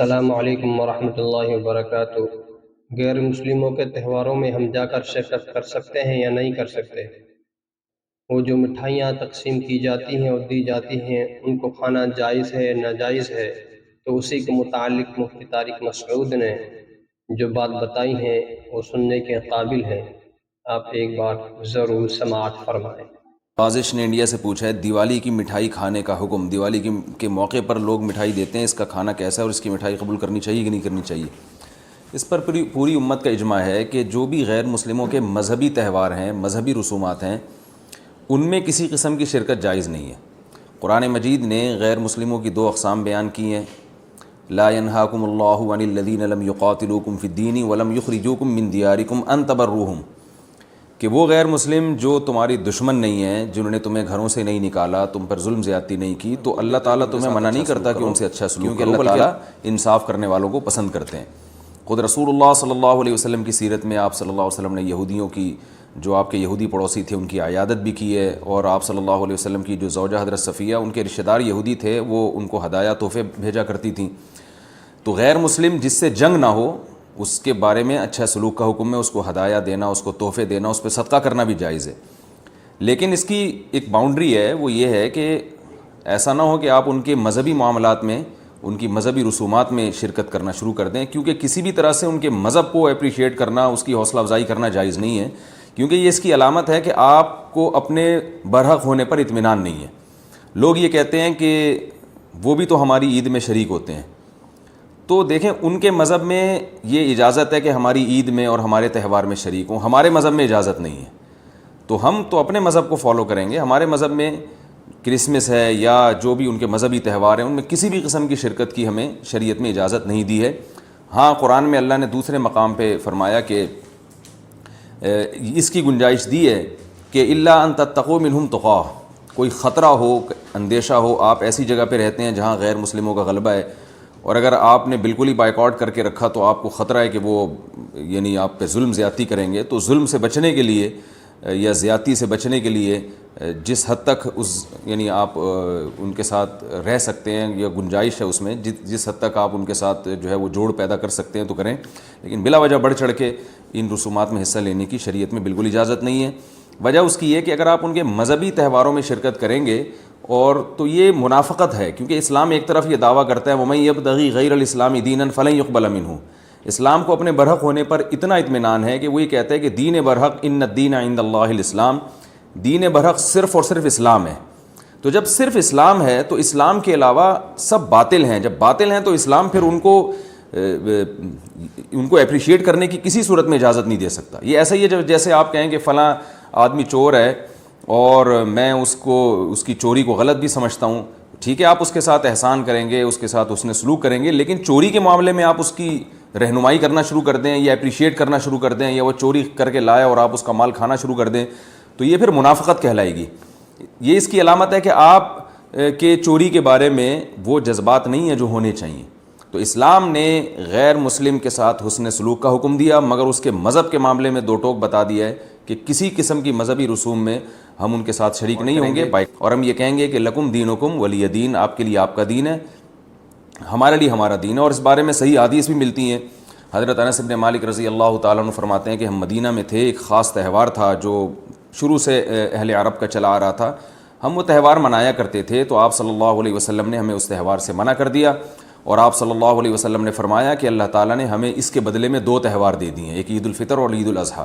السلام علیکم ورحمۃ اللہ وبرکاتہ۔ غیر مسلموں کے تہواروں میں ہم جا کر شرکت کر سکتے ہیں یا نہیں کر سکتے؟ وہ جو مٹھائیاں تقسیم کی جاتی ہیں اور دی جاتی ہیں ان کو کھانا جائز ہے ناجائز ہے؟ تو اسی کے متعلق مفتی طارق مسعود نے جو بات بتائی ہیں وہ سننے کے قابل ہے، آپ ایک بار ضرور سماعت فرمائیں۔ بازش نے انڈیا سے پوچھا ہے، دیوالی کی مٹھائی کھانے کا حکم، دیوالی کے موقع پر لوگ مٹھائی دیتے ہیں، اس کا کھانا کیسا ہے اور اس کی مٹھائی قبول کرنی چاہیے کہ نہیں کرنی چاہیے؟ اس پر پوری امت کا اجماع ہے کہ جو بھی غیر مسلموں کے مذہبی تہوار ہیں، مذہبی رسومات ہیں، ان میں کسی قسم کی شرکت جائز نہیں ہے۔ قرآن مجید نے غیر مسلموں کی دو اقسام بیان کی ہیں، لا ينهاكم الله عن الذين لم يقاتلوكم في الدين ولم يخرجوكم من دياركم ان تبروهم، کہ وہ غیر مسلم جو تمہاری دشمن نہیں ہیں، جنہوں نے تمہیں گھروں سے نہیں نکالا، تم پر ظلم زیادتی نہیں کی، تو اللہ تعالیٰ تمہیں منع نہیں کرتا کہ ان سے اچھا سلوک کرو، اللہ تعالیٰ انصاف کرنے والوں کو پسند کرتے ہیں۔ خود رسول اللہ صلی اللہ علیہ وسلم کی سیرت میں آپ صلی اللہ علیہ وسلم نے یہودیوں کی، جو آپ کے یہودی پڑوسی تھے، ان کی عیادت بھی کی ہے، اور آپ صلی اللہ علیہ وسلم کی جو زوجہ حضرت صفیہ، ان کے رشتہ دار یہودی تھے، وہ ان کو ہدایہ تحفے بھیجا کرتی تھیں۔ تو غیر مسلم جس سے جنگ نہ ہو اس کے بارے میں اچھا سلوک کا حکم ہے، اس کو ہدایہ دینا، اس کو تحفے دینا، اس پہ صدقہ کرنا بھی جائز ہے۔ لیکن اس کی ایک باؤنڈری ہے، وہ یہ ہے کہ ایسا نہ ہو کہ آپ ان کے مذہبی معاملات میں، ان کی مذہبی رسومات میں شرکت کرنا شروع کر دیں، کیونکہ کسی بھی طرح سے ان کے مذہب کو اپریشیٹ کرنا، اس کی حوصلہ افزائی کرنا جائز نہیں ہے، کیونکہ یہ اس کی علامت ہے کہ آپ کو اپنے برحق ہونے پر اطمینان نہیں ہے۔ لوگ یہ کہتے ہیں کہ وہ بھی تو ہماری عید میں شریک ہوتے ہیں، تو دیکھیں ان کے مذہب میں یہ اجازت ہے کہ ہماری عید میں اور ہمارے تہوار میں شریک ہوں، ہمارے مذہب میں اجازت نہیں ہے، تو ہم تو اپنے مذہب کو فالو کریں گے۔ ہمارے مذہب میں کرسمس ہے یا جو بھی ان کے مذہبی تہوار ہیں، ان میں کسی بھی قسم کی شرکت کی ہمیں شریعت میں اجازت نہیں دی ہے۔ ہاں، قرآن میں اللہ نے دوسرے مقام پہ فرمایا کہ اس کی گنجائش دی ہے کہ الا ان تتقوا منہم تقاہ، کوئی خطرہ ہو، اندیشہ ہو، آپ ایسی جگہ پہ رہتے ہیں جہاں غیر مسلموں کا غلبہ ہے، اور اگر آپ نے بالکل ہی بائیکاٹ کر کے رکھا تو آپ کو خطرہ ہے کہ وہ یعنی آپ پہ ظلم زیادتی کریں گے، تو ظلم سے بچنے کے لیے یا زیادتی سے بچنے کے لیے جس حد تک یعنی آپ ان کے ساتھ رہ سکتے ہیں یا گنجائش ہے اس میں، جس حد تک آپ ان کے ساتھ جو ہے وہ جوڑ پیدا کر سکتے ہیں تو کریں، لیکن بلا وجہ بڑھ چڑھ کے ان رسومات میں حصہ لینے کی شریعت میں بالکل اجازت نہیں ہے۔ وجہ اس کی یہ کہ اگر آپ ان کے مذہبی تہواروں میں شرکت کریں گے اور تو یہ منافقت ہے، کیونکہ اسلام ایک طرف یہ دعویٰ کرتا ہے وَمَن يَبْتَغِي غَيْرَ الْإِسْلَامِ دِينًا فَلَن يُقْبَلَ مِنْهُ، اسلام کو اپنے برحق ہونے پر اتنا اطمینان ہے کہ وہ یہ کہتا ہے کہ دین برحق ان الدین عند اللہ الاسلام، دین برحق صرف اور صرف اسلام ہے۔ تو جب صرف اسلام ہے تو اسلام کے علاوہ سب باطل ہیں، جب باطل ہیں تو اسلام پھر ان کو اپریشیٹ کرنے کی کسی صورت میں اجازت نہیں دے سکتا۔ یہ ایسا ہی ہے جیسے آپ کہیں کہ فلاں آدمی چور ہے اور میں اس کی چوری کو غلط بھی سمجھتا ہوں، ٹھیک ہے، آپ اس کے ساتھ احسان کریں گے، اس کے ساتھ حسن سلوک کریں گے، لیکن چوری کے معاملے میں آپ اس کی رہنمائی کرنا شروع کر دیں یا اپریشیٹ کرنا شروع کر دیں، یا وہ چوری کر کے لائے اور آپ اس کا مال کھانا شروع کر دیں، تو یہ پھر منافقت کہلائے گی۔ یہ اس کی علامت ہے کہ آپ کے چوری کے بارے میں وہ جذبات نہیں ہیں جو ہونے چاہیے۔ تو اسلام نے غیر مسلم کے ساتھ حسن سلوک کا حکم دیا، مگر اس کے مذہب کے معاملے میں دو ٹوک بتا دیا ہے کہ کسی قسم کی مذہبی رسوم میں ہم ان کے ساتھ شریک نہیں ہوں گے، اور ہم یہ کہیں گے کہ لکم دینکم ولی دین، آپ کے لیے آپ کا دین ہے، ہمارے لیے ہمارا دین ہے۔ اور اس بارے میں صحیح حدیث بھی ملتی ہیں۔ حضرت انس بن مالک رضی اللہ تعالیٰ عنہ فرماتے ہیں کہ ہم مدینہ میں تھے، ایک خاص تہوار تھا جو شروع سے اہل عرب کا چلا آ رہا تھا، ہم وہ تہوار منایا کرتے تھے، تو آپ صلی اللہ علیہ وسلم نے ہمیں اس تہوار سے منع کر دیا، اور آپ صلی اللہ علیہ وسلم نے فرمایا کہ اللہ تعالیٰ نے ہمیں اس کے بدلے میں دو تہوار دے دیے ہیں، ایک عید الفطر اور عید الاضحیٰ۔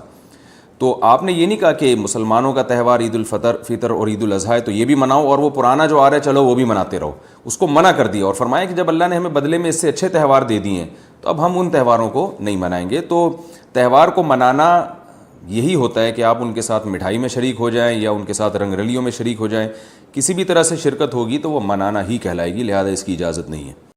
تو آپ نے یہ نہیں کہا کہ مسلمانوں کا تہوار عید الفطر اور عید الاضحیٰ ہے تو یہ بھی مناؤ، اور وہ پرانا جو آ رہا ہے چلو وہ بھی مناتے رہو، اس کو منع کر دیا، اور فرمایا کہ جب اللہ نے ہمیں بدلے میں اس سے اچھے تہوار دے دیے ہیں تو اب ہم ان تہواروں کو نہیں منائیں گے۔ تو تہوار کو منانا یہی ہوتا ہے کہ آپ ان کے ساتھ مٹھائی میں شریک ہو جائیں یا ان کے ساتھ رنگ رلیوں میں شریک ہو جائیں، کسی بھی طرح سے شرکت ہوگی تو وہ منانا ہی کہلائے گی، لہذا اس کی اجازت نہیں ہے۔